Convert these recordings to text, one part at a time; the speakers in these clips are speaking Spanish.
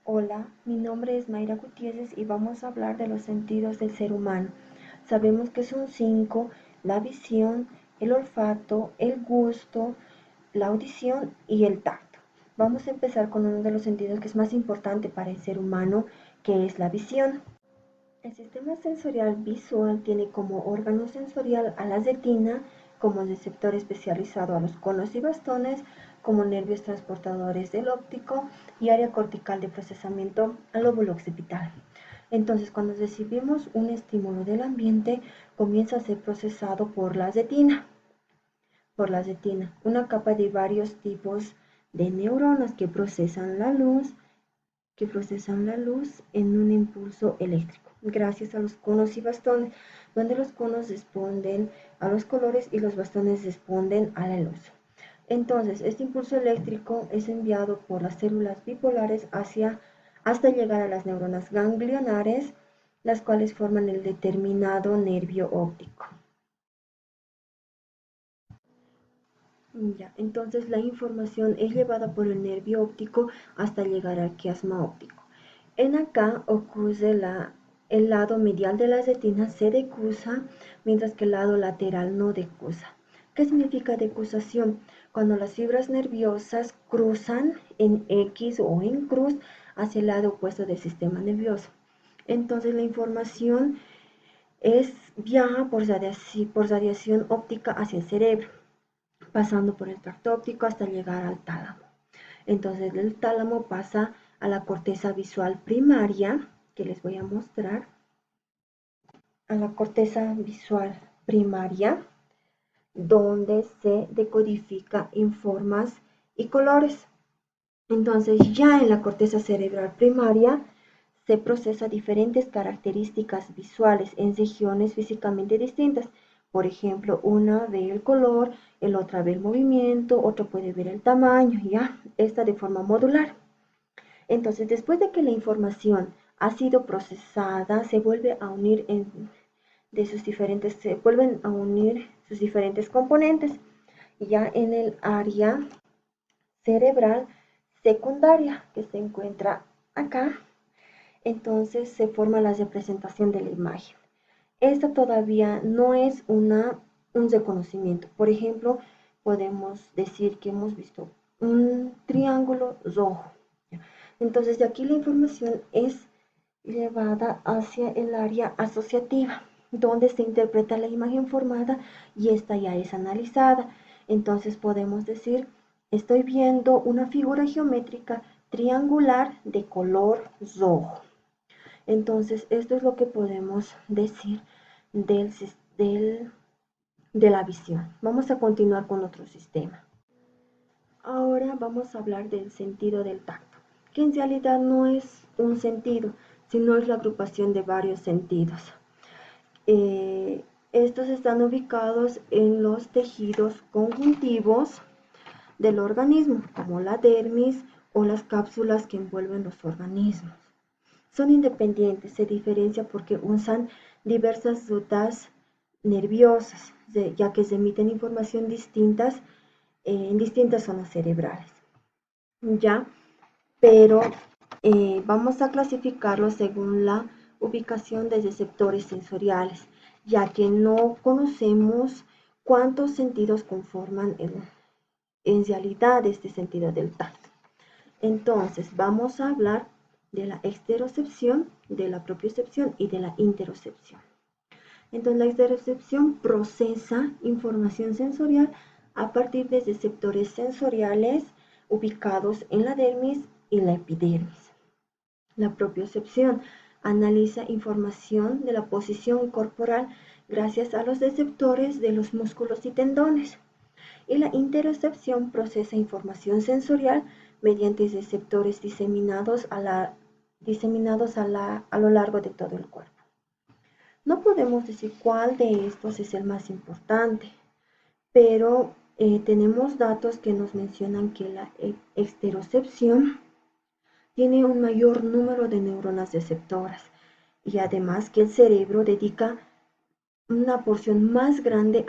Hola, mi nombre es Mayra Gutiérrez y vamos a hablar de los sentidos del ser humano. Sabemos que son cinco: la visión, el olfato, el gusto, la audición y el tacto. Vamos a empezar con uno de los sentidos que es más importante para el ser humano, que es la visión. El sistema sensorial visual tiene como órgano sensorial a la retina, como receptor especializado a los conos y bastones, como nervios transportadores del óptico y área cortical de procesamiento al lóbulo occipital. Entonces, cuando recibimos un estímulo del ambiente, comienza a ser procesado por la retina, una capa de varios tipos de neuronas que procesan la luz en un impulso eléctrico, gracias a los conos y bastones, donde los conos responden a los colores y los bastones responden a la luz. Entonces, este impulso eléctrico es enviado por las células bipolares hasta llegar a las neuronas ganglionares, las cuales forman el determinado nervio óptico. Ya, entonces la información es llevada por el nervio óptico hasta llegar al quiasma óptico. En acá ocurre el lado medial de la retina se decusa, mientras que el lado lateral no decusa. ¿Qué significa decusación? Cuando las fibras nerviosas cruzan en X o en cruz hacia el lado opuesto del sistema nervioso. Entonces la información viaja por radiación óptica hacia el cerebro, pasando por el tracto óptico hasta llegar al tálamo. Entonces del tálamo pasa a la corteza visual primaria, que les voy a mostrar, a la corteza visual primaria, donde se decodifica en formas y colores. Entonces ya en la corteza cerebral primaria se procesa diferentes características visuales en regiones físicamente distintas. Por ejemplo, una ve el color, el otra ve el movimiento, otro puede ver el tamaño, ya, esta de forma modular. Entonces, después de que la información ha sido procesada, se vuelven a unir sus diferentes componentes. Ya en el área cerebral secundaria, que se encuentra acá, entonces se forma la representación de la imagen. Esta todavía no es un reconocimiento. Por ejemplo, podemos decir que hemos visto un triángulo rojo. Entonces, de aquí la información es llevada hacia el área asociativa, donde se interpreta la imagen formada y esta ya es analizada. Entonces podemos decir, estoy viendo una figura geométrica triangular de color rojo. Entonces, esto es lo que podemos decir del, del, de la visión. Vamos a continuar con otro sistema. Ahora vamos a hablar del sentido del tacto, que en realidad no es un sentido, sino es la agrupación de varios sentidos. Estos están ubicados en los tejidos conjuntivos del organismo, como la dermis o las cápsulas que envuelven los organismos. Son independientes, se diferencia porque usan diversas rutas nerviosas, ya que se emiten información distintas en distintas zonas cerebrales. ¿Ya? Pero vamos a clasificarlo según la ubicación de receptores sensoriales, ya que no conocemos cuántos sentidos conforman en realidad este sentido del tacto. Entonces, vamos a hablar de la exterocepción, de la propiocepción y de la interocepción. Entonces, la exterocepción procesa información sensorial a partir de receptores sensoriales ubicados en la dermis y la epidermis. La propiocepción analiza información de la posición corporal gracias a los receptores de los músculos y tendones. Y la interocepción procesa información sensorial mediante receptores diseminados a lo largo de todo el cuerpo. No podemos decir cuál de estos es el más importante, pero tenemos datos que nos mencionan que la exterocepción tiene un mayor número de neuronas receptoras y además que el cerebro dedica una porción más grande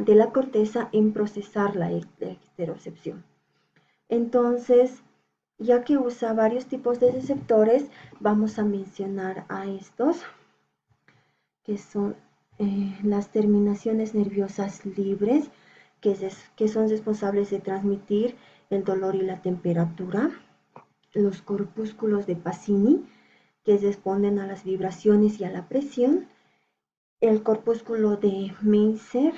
de la corteza en procesar la exterocepción. Entonces, Ya que usa varios tipos de receptores, vamos a mencionar a estos, que son las terminaciones nerviosas libres, que son responsables de transmitir el dolor y la temperatura, los corpúsculos de Pacini, que responden a las vibraciones y a la presión, el corpúsculo de Meissner,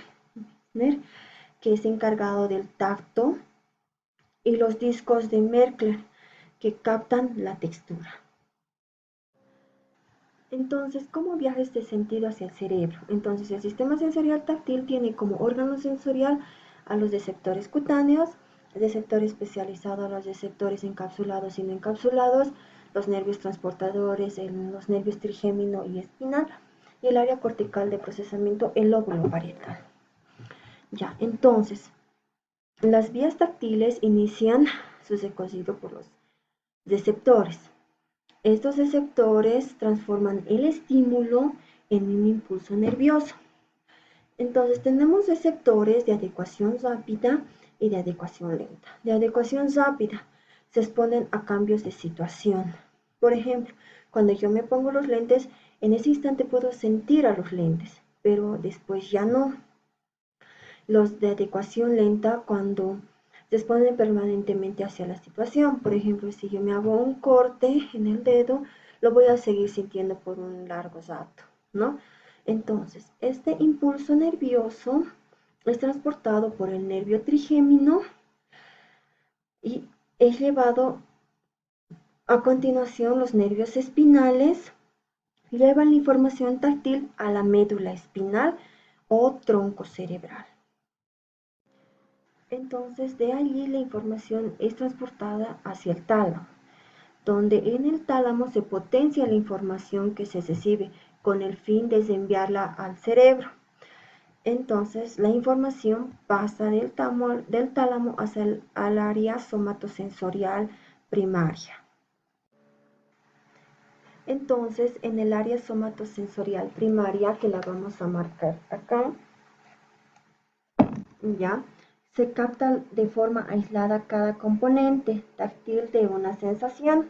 que es encargado del tacto, y los discos de Merkler, que captan la textura. Entonces, ¿cómo viaja este sentido hacia el cerebro? Entonces, el sistema sensorial táctil tiene como órgano sensorial a los receptores cutáneos, el receptor especializado a los receptores encapsulados y no encapsulados, los nervios transportadores, los nervios trigémino y espinal, y el área cortical de procesamiento, el lóbulo parietal. Ya, entonces, las vías táctiles inician su recorrido por los receptores. Estos receptores transforman el estímulo en un impulso nervioso. Entonces tenemos receptores de adecuación rápida y de adecuación lenta. De adecuación rápida se exponen a cambios de situación. Por ejemplo, cuando yo me pongo los lentes, en ese instante puedo sentir a los lentes, pero después ya no. Los de adecuación lenta, cuando se exponen permanentemente hacia la situación. Por ejemplo, si yo me hago un corte en el dedo, lo voy a seguir sintiendo por un largo rato, ¿no? Entonces, este impulso nervioso es transportado por el nervio trigémino y es llevado a continuación. Los nervios espinales llevan la información táctil a la médula espinal o tronco cerebral. Entonces, de allí la información es transportada hacia el tálamo, donde en el tálamo se potencia la información que se recibe con el fin de enviarla al cerebro. Entonces, la información pasa del tálamo hacia al área somatosensorial primaria. Entonces, en el área somatosensorial primaria, que la vamos a marcar acá, ya, se capta de forma aislada cada componente táctil de una sensación.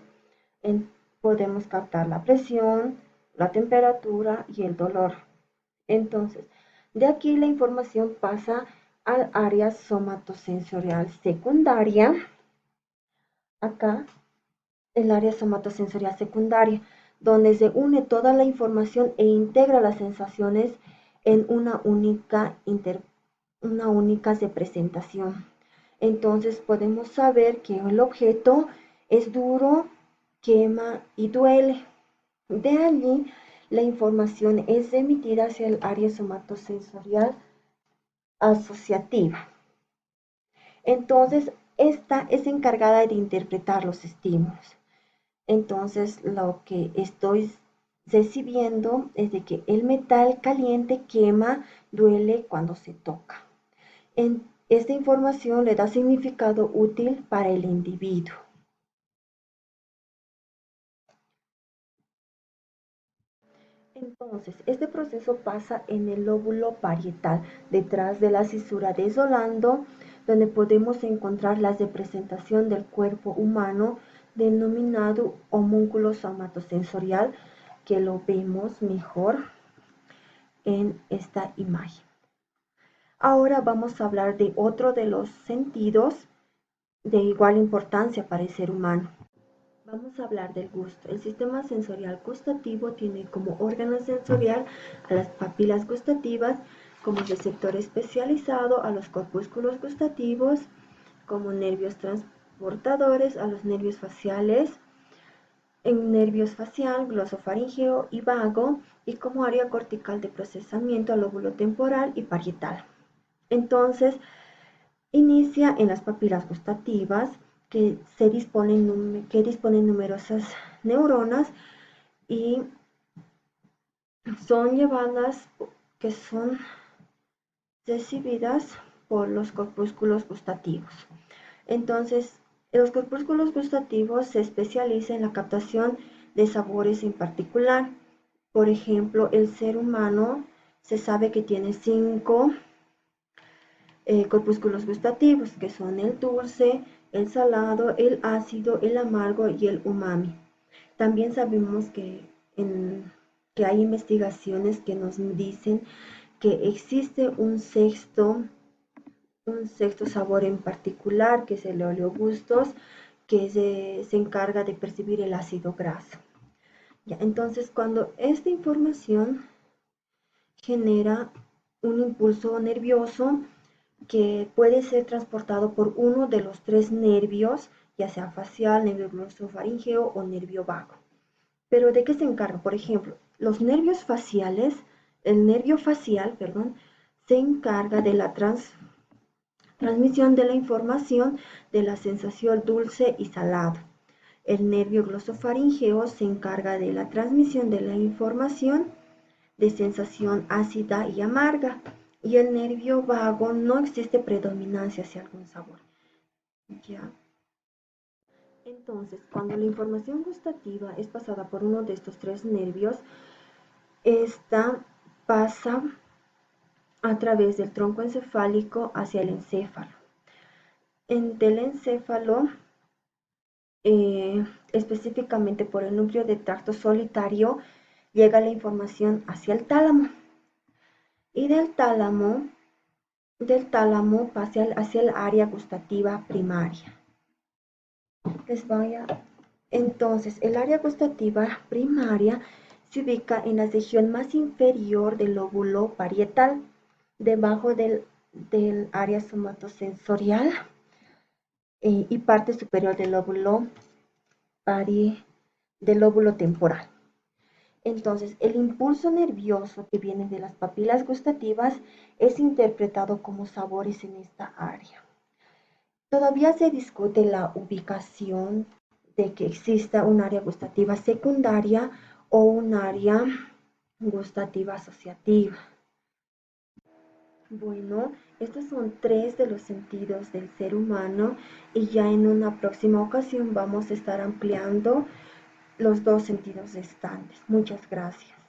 Podemos captar la presión, la temperatura y el dolor. Entonces, de aquí la información pasa al área somatosensorial secundaria. Acá, el área somatosensorial secundaria, donde se une toda la información e integra las sensaciones en una única representación. Entonces podemos saber que el objeto es duro, quema y duele. De allí la información es remitida hacia el área somatosensorial asociativa. Entonces esta es encargada de interpretar los estímulos. Entonces lo que estoy recibiendo es de que el metal caliente quema, duele cuando se toca. Esta información le da significado útil para el individuo. Entonces, este proceso pasa en el lóbulo parietal, detrás de la cisura de Solando, donde podemos encontrar la representación del cuerpo humano denominado homúnculo somatosensorial, que lo vemos mejor en esta imagen. Ahora vamos a hablar de otro de los sentidos de igual importancia para el ser humano. Vamos a hablar del gusto. El sistema sensorial gustativo tiene como órgano sensorial a las papilas gustativas, como receptor especializado a los corpúsculos gustativos, como nervios transportadores a los nervios faciales, en nervios facial, glosofaríngeo y vago, y como área cortical de procesamiento al lóbulo temporal y parietal. Entonces, inicia en las papilas gustativas, que disponen numerosas neuronas y son llevadas, que son recibidas por los corpúsculos gustativos. Entonces, los corpúsculos gustativos se especializan en la captación de sabores en particular. Por ejemplo, el ser humano se sabe que tiene 5 corpúsculos gustativos, que son el dulce, el salado, el ácido, el amargo y el umami. También sabemos que hay investigaciones que nos dicen que existe un sexto sabor en particular, que es el oleogustos, que se encarga de percibir el ácido graso. Ya, entonces, cuando esta información genera un impulso nervioso que puede ser transportado por uno de los tres nervios, ya sea facial, nervio glosofaríngeo o nervio vago. Pero ¿de qué se encarga? Por ejemplo, los nervios faciales, el nervio facial, perdón, se encarga de la transmisión de la información de la sensación dulce y salado. El nervio glosofaríngeo se encarga de la transmisión de la información de sensación ácida y amarga. Y el nervio vago no existe predominancia hacia algún sabor. ¿Ya? Entonces, cuando la información gustativa es pasada por uno de estos tres nervios, esta pasa a través del tronco encefálico hacia el encéfalo. Del encéfalo, específicamente por el núcleo de tracto solitario, llega la información hacia el tálamo. Y del tálamo pasa hacia el área gustativa primaria. Entonces, el área gustativa primaria se ubica en la región más inferior del lóbulo parietal, debajo del área somatosensorial y parte superior del lóbulo temporal. Entonces, el impulso nervioso que viene de las papilas gustativas es interpretado como sabores en esta área. Todavía se discute la ubicación de que exista un área gustativa secundaria o un área gustativa asociativa. Bueno, estos son 3 de los sentidos del ser humano y ya en una próxima ocasión vamos a estar ampliando los 2 sentidos restantes. Muchas gracias.